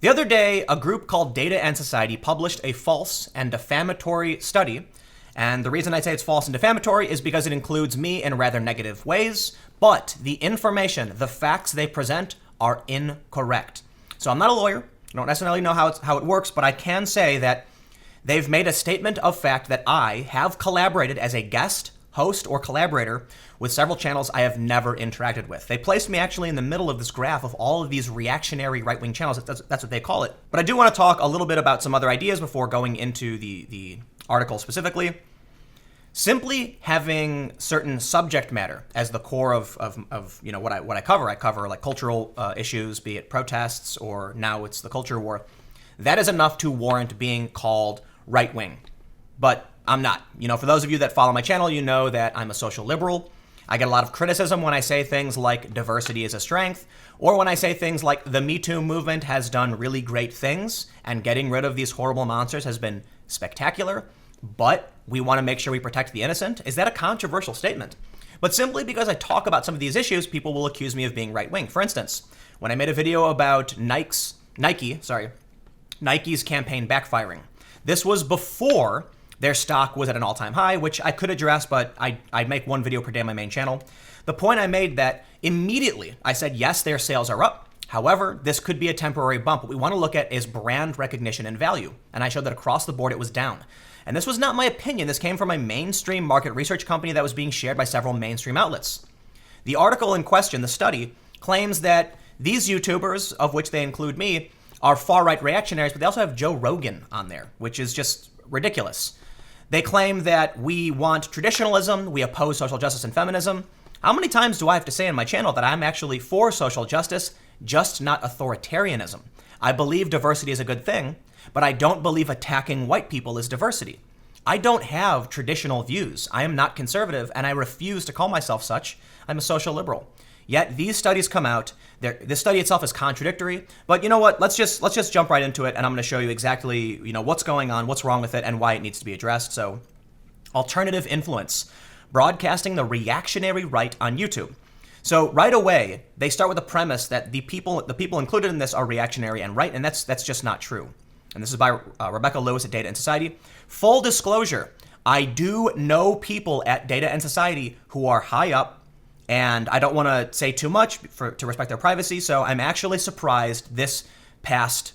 The other day, a group called Data and Society published a false and defamatory study. And the reason I say it's false and defamatory is because it includes me in rather negative ways, but the information, the facts they present are incorrect. So I'm not a lawyer. I don't necessarily know how it works, but I can say that they've made a statement of fact that I have collaborated as a guest, host, or collaborator with several channels I have never interacted with. They placed me actually in the middle of this graph of all of these reactionary right-wing channels. That's what they call it. But I do want to talk a little bit about some other ideas before going into the article specifically. Simply having certain subject matter as the core of what I cover. I cover like cultural issues, be it protests or now it's the culture war. That is enough to warrant being called right-wing. But I'm not. For those of you that follow my channel, you know that I'm a social liberal. I get a lot of criticism when I say things like diversity is a strength, or when I say things like the Me Too movement has done really great things and getting rid of these horrible monsters has been spectacular, but we want to make sure we protect the innocent. Is that a controversial statement? But simply because I talk about some of these issues, people will accuse me of being right-wing. For instance, when I made a video about Nike's campaign backfiring, this was before their stock was at an all-time high, which I could address, but I make one video per day on my main channel. The point I made that immediately I said, yes, their sales are up. However, this could be a temporary bump. What we want to look at is brand recognition and value. And I showed that across the board it was down. And this was not my opinion. This came from a mainstream market research company that was being shared by several mainstream outlets. The article in question, the study, claims that these YouTubers, of which they include me, are far-right reactionaries, but they also have Joe Rogan on there, which is just ridiculous. They claim that we want traditionalism, we oppose social justice and feminism. How many times do I have to say on my channel that I'm actually for social justice, just not authoritarianism? I believe diversity is a good thing, but I don't believe attacking white people is diversity. I don't have traditional views. I am not conservative, and I refuse to call myself such. I'm a social liberal. Yet these studies come out. This study itself is contradictory, but you know what? Let's just jump right into it, and I'm going to show you exactly what's going on, what's wrong with it, and why it needs to be addressed. So, alternative influence, broadcasting the reactionary right on YouTube. So right away, they start with the premise that the people included in this are reactionary and right, and that's just not true. And this is by Rebecca Lewis at Data and Society. Full disclosure, I do know people at Data and Society who are high up, and I don't want to say too much to respect their privacy, so I'm actually surprised this past,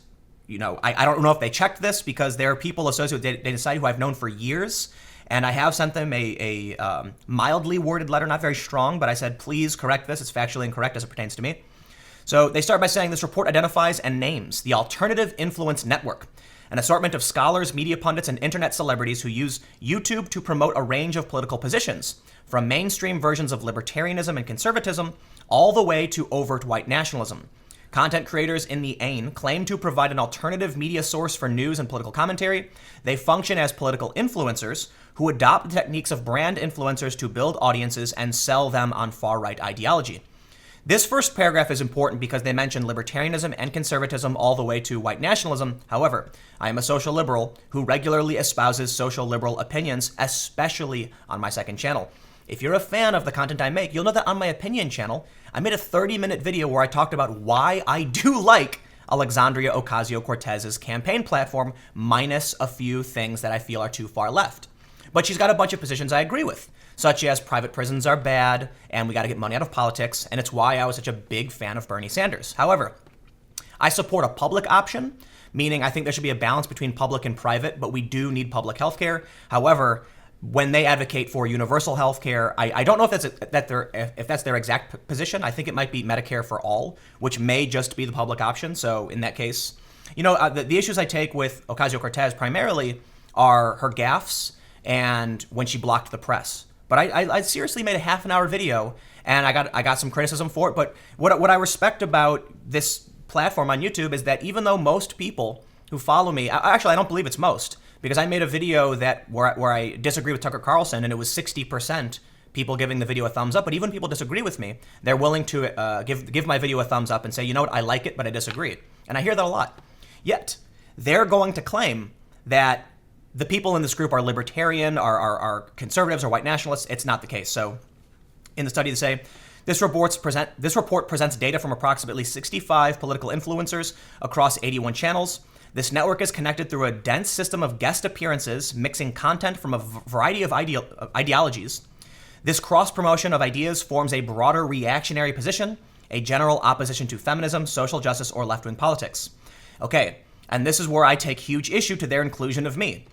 I don't know if they checked this because there are people associated with Data and Society who I've known for years, and I have sent them a mildly worded letter, not very strong, but I said, please correct this. It's factually incorrect as it pertains to me. So they start by saying this report identifies and names the Alternative Influence Network, an assortment of scholars, media pundits, and internet celebrities who use YouTube to promote a range of political positions, from mainstream versions of libertarianism and conservatism all the way to overt white nationalism. Content creators in the AIN claim to provide an alternative media source for news and political commentary. They function as political influencers who adopt the techniques of brand influencers to build audiences and sell them on far-right ideology. This first paragraph is important because they mention libertarianism and conservatism all the way to white nationalism. However, I am a social liberal who regularly espouses social liberal opinions, especially on my second channel. If you're a fan of the content I make, you'll know that on my opinion channel, I made a 30-minute video where I talked about why I do like Alexandria Ocasio-Cortez's campaign platform, minus a few things that I feel are too far left. But she's got a bunch of positions I agree with, such as private prisons are bad, and we got to get money out of politics, and it's why I was such a big fan of Bernie Sanders. However, I support a public option, meaning I think there should be a balance between public and private, but we do need public healthcare. However, when they advocate for universal healthcare, I don't know if that's their exact position. I think it might be Medicare for all, which may just be the public option. So in that case, the issues I take with Ocasio-Cortez primarily are her gaffes and when she blocked the press. But I seriously made a half-an-hour video, and I got some criticism for it. But what I respect about this platform on YouTube is that even though most people who follow me, actually I don't believe it's most, because I made a video where I disagree with Tucker Carlson, and it was 60% people giving the video a thumbs up. But even people disagree with me, they're willing to give my video a thumbs up and say, you know what, I like it, but I disagree. And I hear that a lot. Yet they're going to claim that the people in this group are libertarian, are conservatives, or white nationalists. It's not the case. So in the study they say, This report presents data from approximately 65 political influencers across 81 channels. This network is connected through a dense system of guest appearances, mixing content from a variety of ideologies. This cross-promotion of ideas forms a broader reactionary position, a general opposition to feminism, social justice, or left-wing politics. Okay, and this is where I take huge issue to their inclusion of me.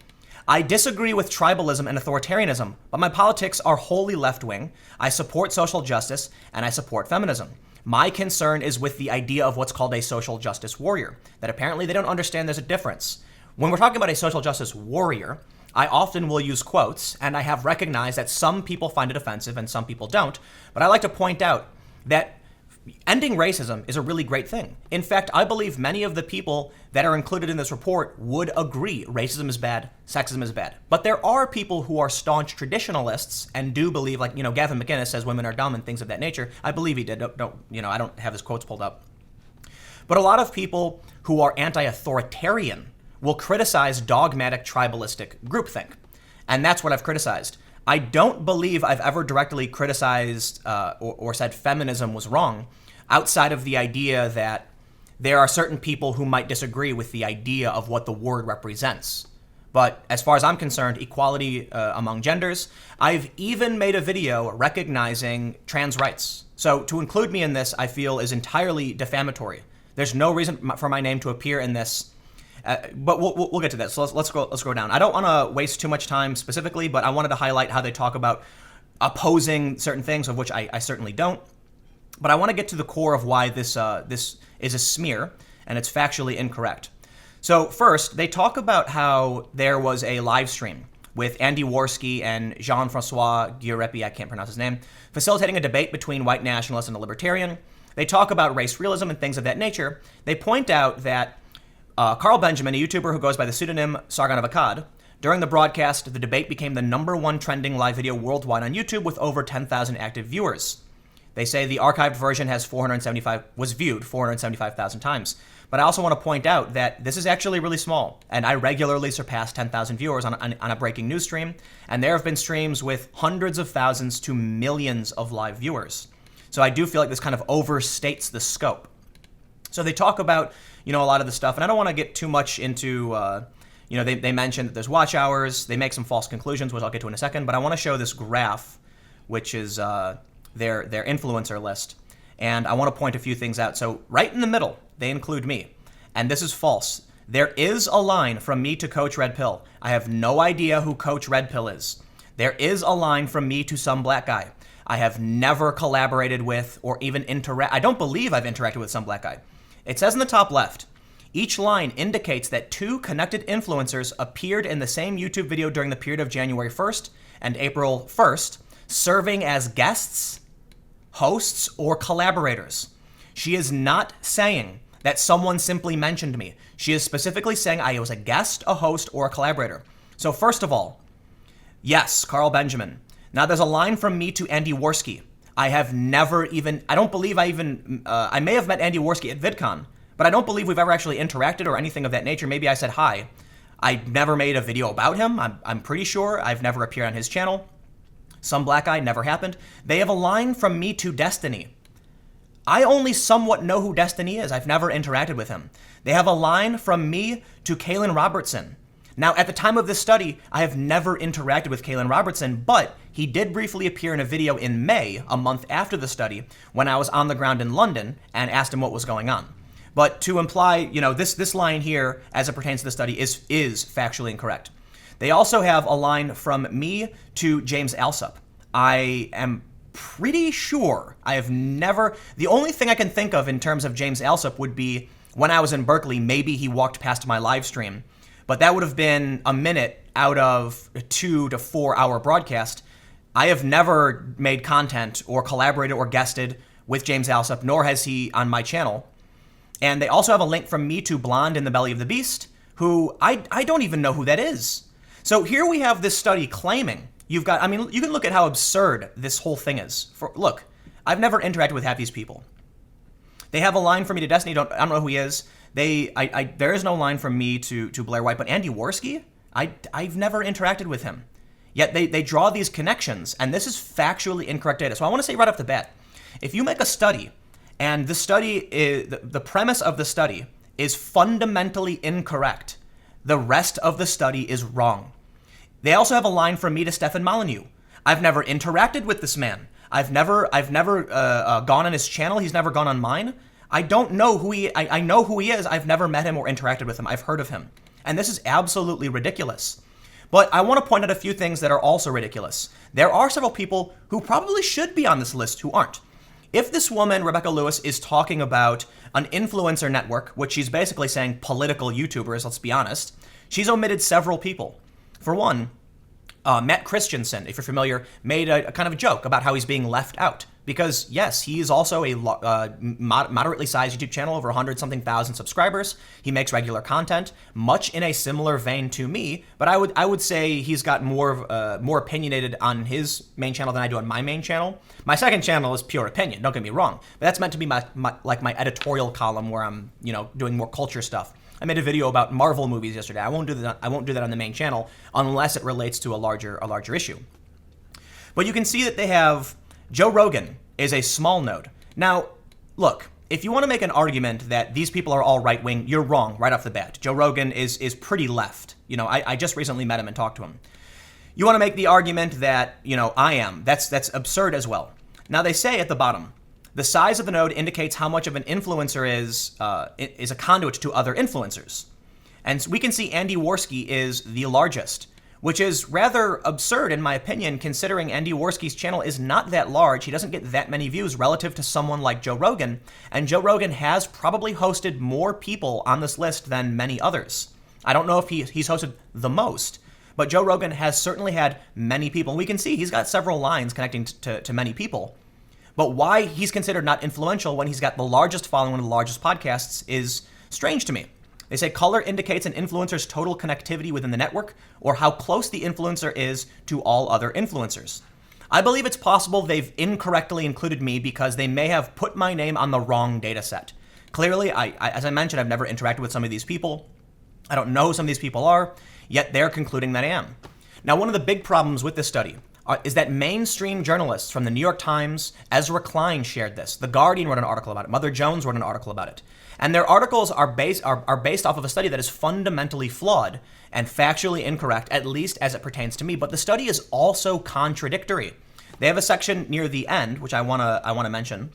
I disagree with tribalism and authoritarianism, but my politics are wholly left-wing. I support social justice, and I support feminism. My concern is with the idea of what's called a social justice warrior, that apparently they don't understand there's a difference. When we're talking about a social justice warrior, I often will use quotes, and I have recognized that some people find it offensive and some people don't, but I like to point out that ending racism is a really great thing. In fact, I believe many of the people that are included in this report would agree racism is bad, sexism is bad. But there are people who are staunch traditionalists and do believe, like, Gavin McInnes says women are dumb and things of that nature. I believe he did. I don't have his quotes pulled up. But a lot of people who are anti-authoritarian will criticize dogmatic tribalistic groupthink. And that's what I've criticized. I don't believe I've ever directly criticized or said feminism was wrong, outside of the idea that there are certain people who might disagree with the idea of what the word represents. But as far as I'm concerned, equality among genders. I've even made a video recognizing trans rights. So to include me in this, I feel is entirely defamatory. There's no reason for my name to appear in this. But we'll get to this. So let's go down. I don't want to waste too much time specifically, but I wanted to highlight how they talk about opposing certain things, of which I certainly don't. But I want to get to the core of why this is a smear and it's factually incorrect. So first, they talk about how there was a live stream with Andy Warski and Jean-Francois Guillerepi, I can't pronounce his name, facilitating a debate between white nationalists and a libertarian. They talk about race realism and things of that nature. They point out that Carl Benjamin, a YouTuber who goes by the pseudonym Sargon of Akkad, during the broadcast, the debate became the #1 trending live video worldwide on YouTube with over 10,000 active viewers. They say the archived version was viewed 475,000 times. But I also want to point out that this is actually really small, and I regularly surpass 10,000 viewers on a breaking news stream, and there have been streams with hundreds of thousands to millions of live viewers. So I do feel like this kind of overstates the scope. So they talk about, a lot of the stuff, and I don't want to get too much into, they mention that there's watch hours, they make some false conclusions, which I'll get to in a second, but I want to show this graph, which is their influencer list, and I want to point a few things out. So right in the middle, they include me, and this is false. There is a line from me to Coach Red Pill. I have no idea who Coach Red Pill is. There is a line from me to some black guy. I have never collaborated with or even I don't believe I've interacted with some black guy. It says in the top left, each line indicates that 2 connected influencers appeared in the same YouTube video during the period of January 1st and April 1st, serving as guests, hosts, or collaborators. She is not saying that someone simply mentioned me. She is specifically saying I was a guest, a host, or a collaborator. So first of all, yes, Carl Benjamin. Now there's a line from me to Andy Warski. I may have met Andy Warski at VidCon, but I don't believe we've ever actually interacted or anything of that nature. Maybe I said hi. I never made a video about him. I'm pretty sure I've never appeared on his channel. Some black guy, never happened. They have a line from me to Destiny. I only somewhat know who Destiny is. I've never interacted with him. They have a line from me to Kalen Robertson. Now, at the time of this study, I have never interacted with Kalen Robertson, but he did briefly appear in a video in May, a month after the study, when I was on the ground in London and asked him what was going on. But to imply, this line here, as it pertains to the study, is factually incorrect. They also have a line from me to James Alsop. I am pretty sure the only thing I can think of in terms of James Alsop would be when I was in Berkeley, maybe he walked past my live stream. But that would have been a minute out of a 2 to 4 hour broadcast. I have never made content or collaborated or guested with James Alsop, nor has he on my channel. And they also have a link from me to Blonde in the Belly of the Beast, who I don't even know who that is. So here we have this study claiming you can look at how absurd this whole thing is. Look, I've never interacted with half these people. They have a line from me to Destiny, I don't know who he is. There is no line from me to Blair White, but Andy Warski, I've never interacted with him. Yet they draw these connections, and this is factually incorrect data. So I want to say right off the bat, If you make a study and the premise of the study is fundamentally incorrect, the rest of the study is wrong. They also have a line from me to Stefan Molyneux. I've never interacted with this man. I've never gone on his channel. He's never gone on mine. I don't know who he. I know who he is. I've never met him or interacted with him. I've heard of him, and this is absolutely ridiculous. But I want to point out a few things that are also ridiculous. There are several people who probably should be on this list who aren't. If this woman, Rebecca Lewis, is talking about an influencer network, which she's basically saying political YouTubers, let's be honest, she's omitted several people. For one, Matt Christensen, if you're familiar, made a kind of a joke about how he's being left out. Because, yes, he is also a moderately sized YouTube channel, over 100-something thousand subscribers. He makes regular content, much in a similar vein to me. But I would say he's got more opinionated on his main channel than I do on my main channel. My second channel is pure opinion, don't get me wrong. But that's meant to be my editorial column where I'm doing more culture stuff. I made a video about Marvel movies yesterday. I won't do that on the main channel unless it relates to a larger issue. But you can see that they have Joe Rogan is a small node. Now, look, if you want to make an argument that these people are all right-wing, you're wrong right off the bat. Joe Rogan is pretty left. I just recently met him and talked to him. You want to make the argument that, I am. That's absurd as well. Now, they say at the bottom, the size of the node indicates how much of an influencer is a conduit to other influencers. And we can see Andy Worski is the largest, which is rather absurd in my opinion, considering Andy Worski's channel is not that large. He doesn't get that many views relative to someone like Joe Rogan, and Joe Rogan has probably hosted more people on this list than many others. I don't know if he's hosted the most, but Joe Rogan has certainly had many people. And we can see he's got several lines connecting to many people. But why he's considered not influential when he's got the largest following, one of the largest podcasts, is strange to me. They say color indicates an influencer's total connectivity within the network or how close the influencer is to all other influencers. I believe it's possible they've incorrectly included me because they may have put my name on the wrong data set. Clearly, as I mentioned, I've never interacted with some of these people. I don't know who some of these people are, yet they're concluding that I am. Now, one of the big problems with this study is that mainstream journalists from the New York Times, Ezra Klein shared this. The Guardian wrote an article about it. Mother Jones wrote an article about it. And their articles are based off of a study that is fundamentally flawed and factually incorrect, at least as it pertains to me. But the study is also contradictory. They have a section near the end, which I wanna mention,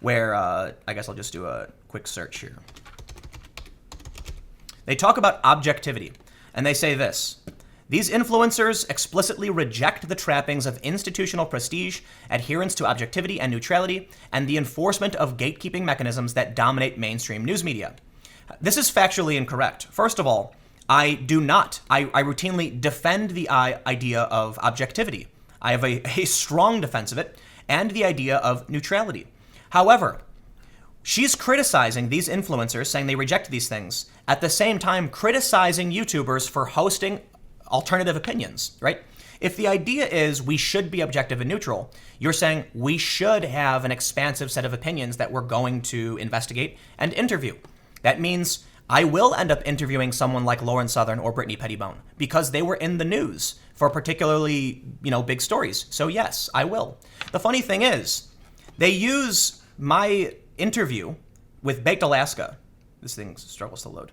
where I guess I'll just do a quick search here. They talk about objectivity, and they say this. These influencers explicitly reject the trappings of institutional prestige, adherence to objectivity and neutrality, and the enforcement of gatekeeping mechanisms that dominate mainstream news media. This is factually incorrect. First of all, I do not. I routinely defend the idea of objectivity. I have a strong defense of it, and the idea of neutrality. However, she's criticizing these influencers, saying they reject these things, at the same time criticizing YouTubers for hosting alternative opinions, right? If the idea is we should be objective and neutral, you're saying we should have an expansive set of opinions that we're going to investigate and interview. That means I will end up interviewing someone like Lauren Southern or Brittany Pettibone because they were in the news for particularly, big stories. So yes, I will. The funny thing is, they use my interview with Baked Alaska. This thing struggles to load.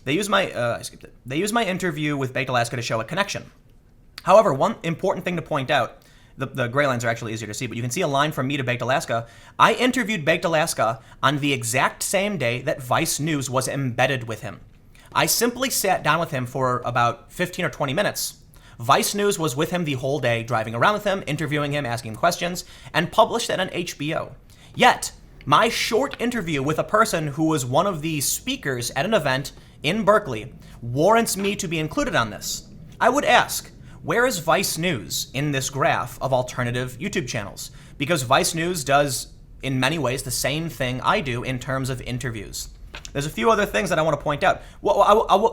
They use my, I skipped it. They use my interview with Baked Alaska to show a connection. However, one important thing to point out, the gray lines are actually easier to see, but you can see a line from me to Baked Alaska. I interviewed Baked Alaska on the exact same day that Vice News was embedded with him. I simply sat down with him for about 15 or 20 minutes. Vice News was with him the whole day, driving around with him, interviewing him, asking him questions, and published that on HBO. Yet, my short interview with a person who was one of the speakers at an event in Berkeley warrants me to be included on this. I would ask, where is Vice News in this graph of alternative YouTube channels? Because Vice News does, in many ways, the same thing I do in terms of interviews. There's a few other things that I want to point out. Well,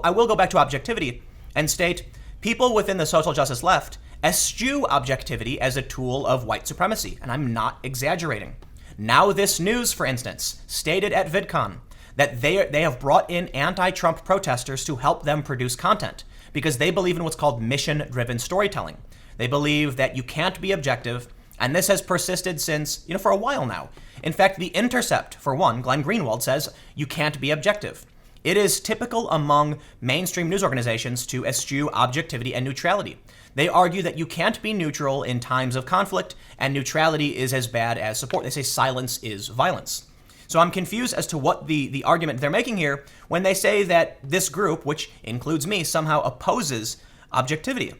I will go back to objectivity and state, people within the social justice left eschew objectivity as a tool of white supremacy, and I'm not exaggerating. Now This News, for instance, stated at VidCon that they have brought in anti-Trump protesters to help them produce content because they believe in what's called mission-driven storytelling. They believe that you can't be objective And this has persisted since, for a while now. In fact, The Intercept, for one, Glenn Greenwald says, you can't be objective. It is typical among mainstream news organizations to eschew objectivity and neutrality. They argue that you can't be neutral in times of conflict, and neutrality is as bad as support. They say silence is violence. So I'm confused as to what the argument they're making here when they say that this group, which includes me, somehow opposes objectivity.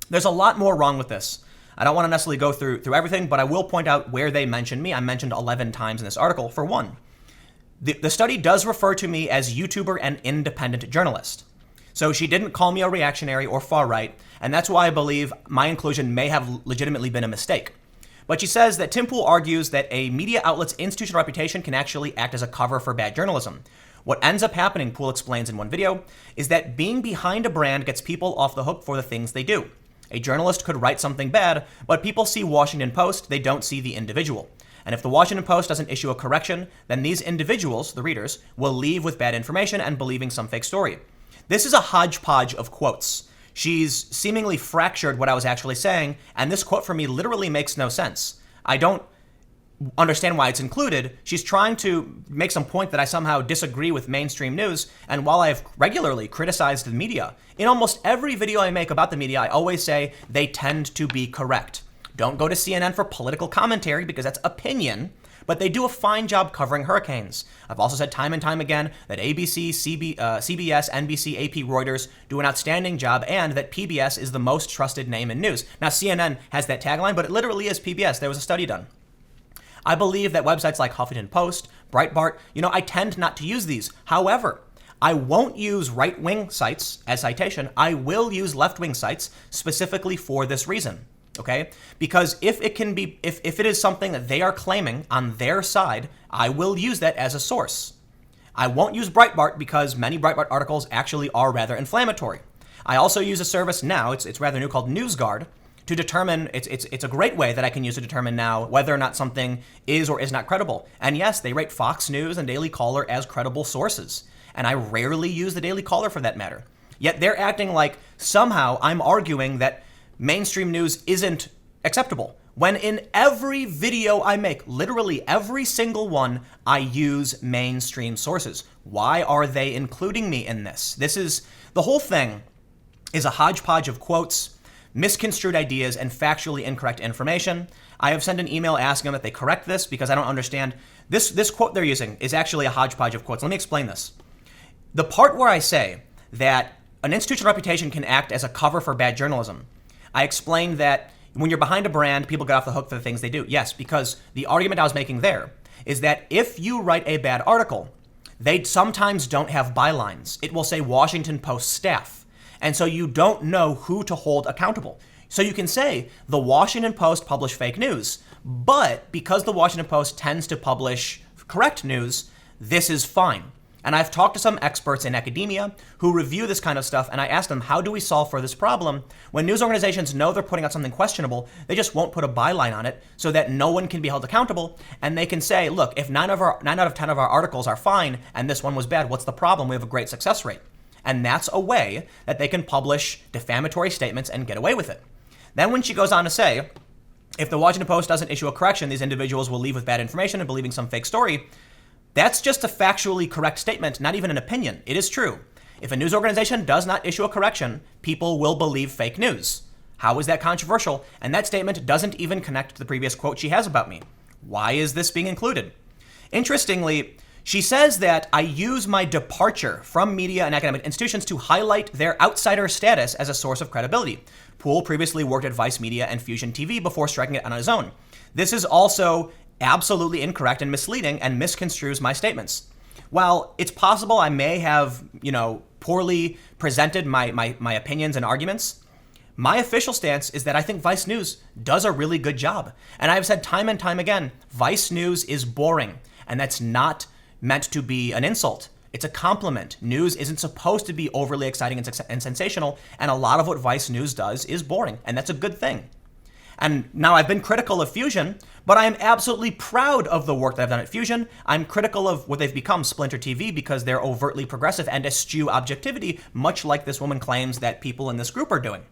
There's a lot more wrong with this. I don't want to necessarily go through everything, but I will point out where they mention me. I'm mentioned 11 times in this article. For one, the study does refer to me as YouTuber and independent journalist. So she didn't call me a reactionary or far right, and that's why I believe my inclusion may have legitimately been a mistake. But she says that Tim Pool argues that a media outlet's institutional reputation can actually act as a cover for bad journalism. What ends up happening, Pool explains in one video, is that being behind a brand gets people off the hook for the things they do. A journalist could write something bad, but people see Washington Post, they don't see the individual. And if the Washington Post doesn't issue a correction, then these individuals, the readers, will leave with bad information and believing some fake story. This is a hodgepodge of quotes. She's seemingly fractured what I was actually saying, and this quote for me literally makes no sense. I don't understand why it's included. She's trying to make some point that I somehow disagree with mainstream news, and while I've regularly criticized the media, in almost every video I make about the media, I always say they tend to be correct. Don't go to CNN for political commentary because that's opinion, but they do a fine job covering hurricanes. I've also said time and time again that ABC, CBS, NBC, AP, Reuters do an outstanding job and that PBS is the most trusted name in news. Now, CNN has that tagline, but it literally is PBS. There was a study done. I believe that websites like Huffington Post, Breitbart, I tend not to use these. However, I won't use right-wing sites as citation. I will use left-wing sites specifically for this reason. Okay? Because if it is something that they are claiming on their side, I will use that as a source. I won't use Breitbart because many Breitbart articles actually are rather inflammatory. I also use a service now, it's rather new, called NewsGuard, to determine, it's a great way that I can use to determine now whether or not something is or is not credible. And yes, they rate Fox News and Daily Caller as credible sources. And I rarely use the Daily Caller for that matter. Yet they're acting like somehow I'm arguing that mainstream news isn't acceptable. When in every video I make, literally every single one, I use mainstream sources. Why are they including me in this? The whole thing is a hodgepodge of quotes, misconstrued ideas, and factually incorrect information. I have sent an email asking them that they correct this because I don't understand. This quote they're using is actually a hodgepodge of quotes. Let me explain this. The part where I say that an institutional reputation can act as a cover for bad journalism, I explained that when you're behind a brand, people get off the hook for the things they do. Yes, because the argument I was making there is that if you write a bad article, they sometimes don't have bylines. It will say Washington Post staff. And so you don't know who to hold accountable. So you can say the Washington Post published fake news, but because the Washington Post tends to publish correct news, this is fine. And I've talked to some experts in academia who review this kind of stuff, and I asked them, how do we solve for this problem? When news organizations know they're putting out something questionable, they just won't put a byline on it so that no one can be held accountable, and they can say, look, if 9 out of 10 of our articles are fine and this one was bad, what's the problem? We have a great success rate. And that's a way that they can publish defamatory statements and get away with it. Then when she goes on to say, if the Washington Post doesn't issue a correction, these individuals will leave with bad information and believing some fake story. That's just a factually correct statement, not even an opinion. It is true. If a news organization does not issue a correction, people will believe fake news. How is that controversial? And that statement doesn't even connect to the previous quote she has about me. Why is this being included? Interestingly, she says that I use my departure from media and academic institutions to highlight their outsider status as a source of credibility. Poole previously worked at Vice Media and Fusion TV before striking it on his own. This is also absolutely incorrect and misleading and misconstrues my statements. While it's possible I may have, poorly presented my opinions and arguments, my official stance is that I think Vice News does a really good job. And I've said time and time again, Vice News is boring, and that's not meant to be an insult. It's a compliment. News isn't supposed to be overly exciting and sensational, and a lot of what Vice News does is boring, and that's a good thing. And now I've been critical of Fusion, but I am absolutely proud of the work that I've done at Fusion. I'm critical of what they've become, Splinter TV, because they're overtly progressive and eschew objectivity, much like this woman claims that people in this group are doing.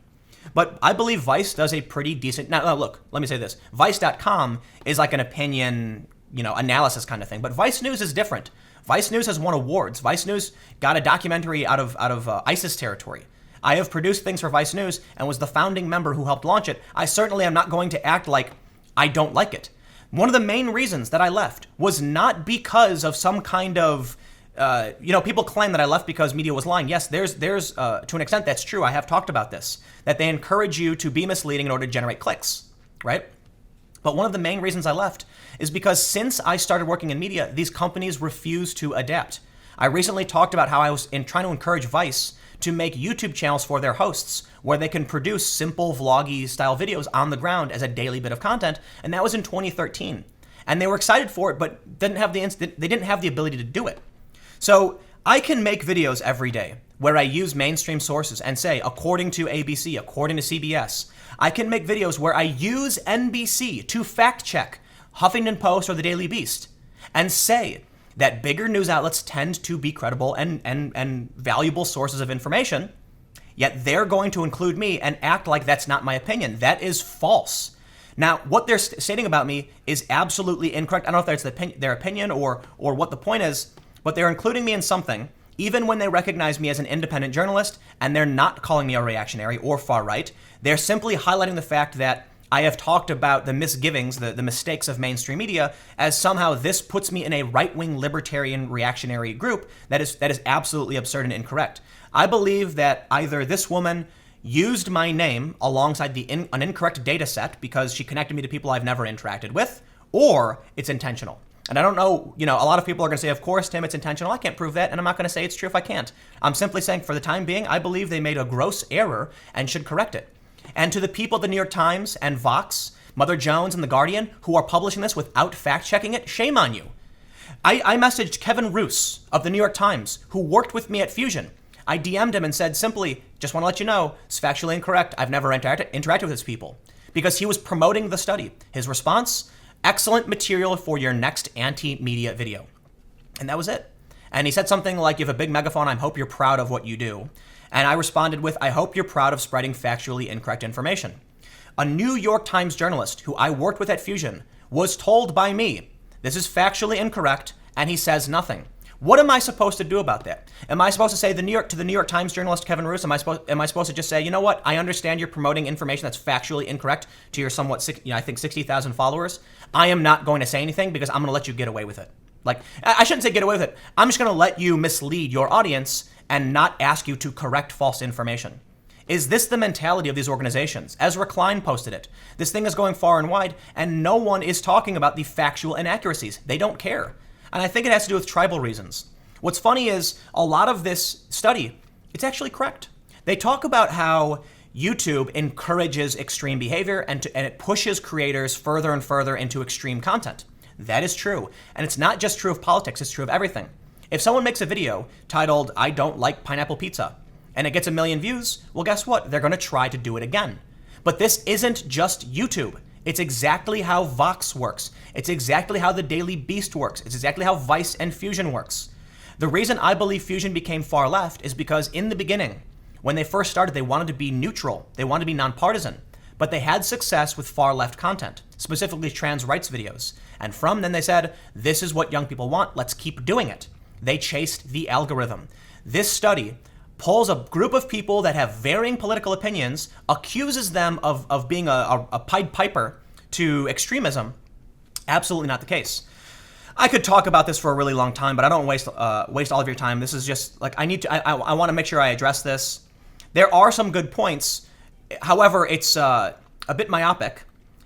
But I believe Vice does a pretty decent, now look, let me say this. Vice.com is like an opinion, analysis kind of thing. But Vice News is different. Vice News has won awards. Vice News got a documentary out of ISIS territory. I have produced things for Vice News and was the founding member who helped launch it. I certainly am not going to act like I don't like it. One of the main reasons that I left was not because of some kind of, people claim that I left because media was lying. Yes, there's to an extent that's true. I have talked about this, that they encourage you to be misleading in order to generate clicks, right? But one of the main reasons I left is because since I started working in media, these companies refuse to adapt. I recently talked about how I was trying to encourage Vice to make YouTube channels for their hosts where they can produce simple vloggy style videos on the ground as a daily bit of content, and that was in 2013. And they were excited for it, but they didn't have the ability to do it. So I can make videos every day where I use mainstream sources and say, according to ABC, according to CBS. I can make videos where I use NBC to fact check Huffington Post or the Daily Beast and say that bigger news outlets tend to be credible and valuable sources of information, yet they're going to include me and act like that's not my opinion. That is false. Now, what they're stating about me is absolutely incorrect. I don't know if that's their opinion or what the point is, but they're including me in something, even when they recognize me as an independent journalist, and they're not calling me a reactionary or far right. They're simply highlighting the fact that I have talked about the misgivings, the mistakes of mainstream media, as somehow this puts me in a right-wing libertarian reactionary group that is absolutely absurd and incorrect. I believe that either this woman used my name alongside an incorrect data set because she connected me to people I've never interacted with, or it's intentional. And I don't know, a lot of people are going to say, of course, Tim, it's intentional. I can't prove that, and I'm not going to say it's true if I can't. I'm simply saying for the time being, I believe they made a gross error and should correct it. And to the people at the New York Times and Vox, Mother Jones and The Guardian, who are publishing this without fact-checking it, shame on you. I messaged Kevin Roos of the New York Times, who worked with me at Fusion. I DM'd him and said simply, just want to let you know, it's factually incorrect. I've never interacted with these people. Because he was promoting the study. His response, excellent material for your next anti-media video. And that was it. And he said something like, you have a big megaphone, I hope you're proud of what you do. And I responded with, I hope you're proud of spreading factually incorrect information. A New York Times journalist who I worked with at Fusion was told by me, this is factually incorrect, and he says nothing. What am I supposed to do about that? Am I supposed to say to the New York Times journalist Kevin Roos, am I supposed to just say, you know what, I understand you're promoting information that's factually incorrect to your somewhat, I think 60,000 followers. I am not going to say anything because I'm going to let you get away with it. Like, I shouldn't say get away with it. I'm just going to let you mislead your audience and not ask you to correct false information. Is this the mentality of these organizations? Ezra Klein posted it. This thing is going far and wide, and no one is talking about the factual inaccuracies. They don't care. And I think it has to do with tribal reasons. What's funny is a lot of this study, it's actually correct. They talk about how YouTube encourages extreme behavior and it pushes creators further and further into extreme content. That is true. And it's not just true of politics, it's true of everything. If someone makes a video titled, I don't like pineapple pizza, and it gets 1 million views, well, guess what? They're going to try to do it again. But this isn't just YouTube. It's exactly how Vox works. It's exactly how the Daily Beast works. It's exactly how Vice and Fusion works. The reason I believe Fusion became far left is because in the beginning, when they first started, they wanted to be neutral. They wanted to be nonpartisan. But they had success with far left content, specifically trans rights videos. And from then they said, this is what young people want. Let's keep doing it. They chased the algorithm. This study pulls a group of people that have varying political opinions, accuses them of being a Pied Piper to extremism. Absolutely not the case. I could talk about this for a really long time, but I don't waste all of your time. This is just like I want to make sure I address this. There are some good points. However, it's a bit myopic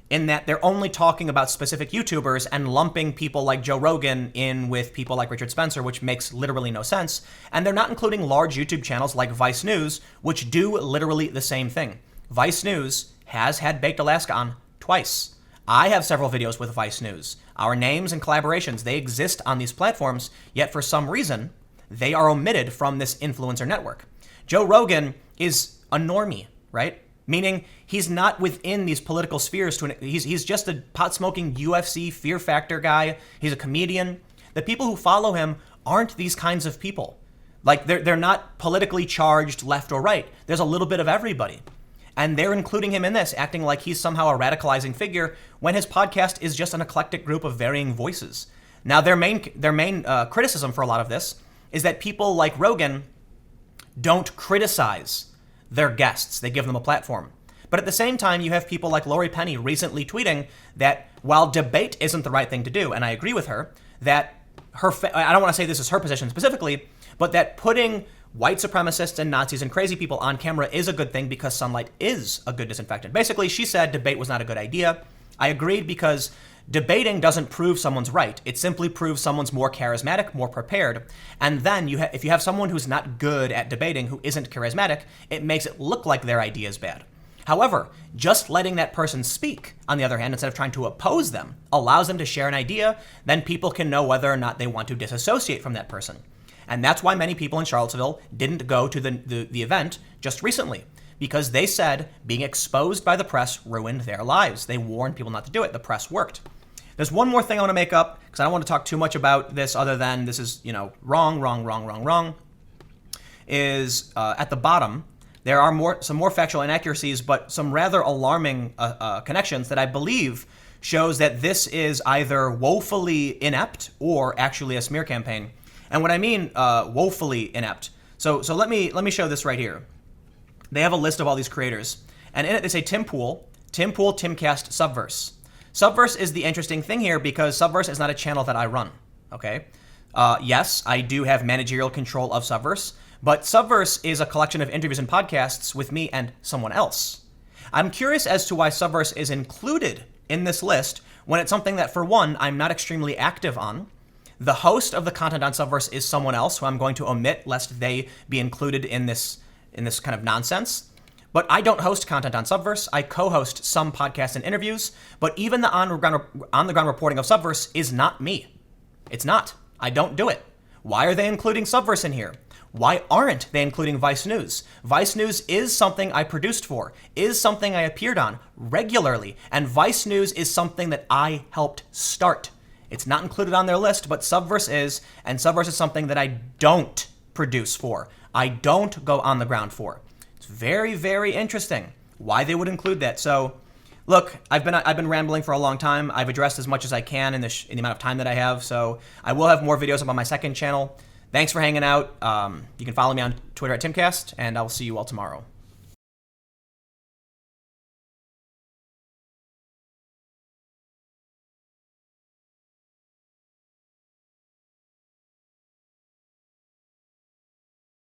in that they're only talking about specific YouTubers and lumping people like Joe Rogan in with people like Richard Spencer, which makes literally no sense. And they're not including large YouTube channels like Vice News, which do literally the same thing. Vice News has had Baked Alaska on twice. I have several videos with Vice News. Our names and collaborations, they exist on these platforms, yet for some reason, they are omitted from this influencer network. Joe Rogan is a normie, right? Meaning he's not within these political spheres. He's just a pot-smoking UFC Fear Factor guy. He's a comedian. The people who follow him aren't these kinds of people. Like, they're not politically charged left or right. There's a little bit of everybody. and they're including him in this, acting like he's somehow a radicalizing figure when his podcast is just an eclectic group of varying voices. Now, their main criticism for a lot of this is that people like Rogan don't criticize their guests. They give them a platform. But at the same time, you have people like Lori Penny recently tweeting that while debate isn't the right thing to do, and I agree with her, that I don't want to say this is her position specifically, but that putting white supremacists and Nazis and crazy people on camera is a good thing because sunlight is a good disinfectant. Basically, she said debate was not a good idea. I agreed because debating doesn't prove someone's right. It simply proves someone's more charismatic, more prepared. And then if you have someone who's not good at debating, who isn't charismatic, it makes it look like their idea is bad. However, just letting that person speak, on the other hand, instead of trying to oppose them, allows them to share an idea. Then people can know whether or not they want to disassociate from that person. And that's why many people in Charlottesville didn't go to the event just recently, because they said being exposed by the press ruined their lives. They warned people not to do it. The press worked. There's one more thing I want to make up, because I don't want to talk too much about this other than this is, wrong, is at the bottom, there are some more factual inaccuracies, but some rather alarming connections that I believe shows that this is either woefully inept or actually a smear campaign. And what I mean woefully inept, so let me show this right here. They have a list of all these creators, and in it they say Tim Pool, Timcast, Subverse. Subverse is the interesting thing here because Subverse is not a channel that I run, okay? Yes, I do have managerial control of Subverse, but Subverse is a collection of interviews and podcasts with me and someone else. I'm curious as to why Subverse is included in this list when it's something that, for one, I'm not extremely active on. The host of the content on Subverse is someone else who I'm going to omit lest they be included in this kind of nonsense. But I don't host content on Subverse. I co-host some podcasts and interviews, but even the on-the-ground reporting of Subverse is not me. It's not. I don't do it. Why are they including Subverse in here? Why aren't they including Vice News? Vice News is something I produced for, is something I appeared on regularly, and Vice News is something that I helped start. It's not included on their list, but Subverse is, and Subverse is something that I don't produce for. I don't go on the ground for. It's very, very interesting why they would include that. So, look, I've been rambling for a long time. I've addressed as much as I can in the amount of time that I have. So I will have more videos up on my second channel. Thanks for hanging out. You can follow me on Twitter at Timcast, and I'll see you all tomorrow.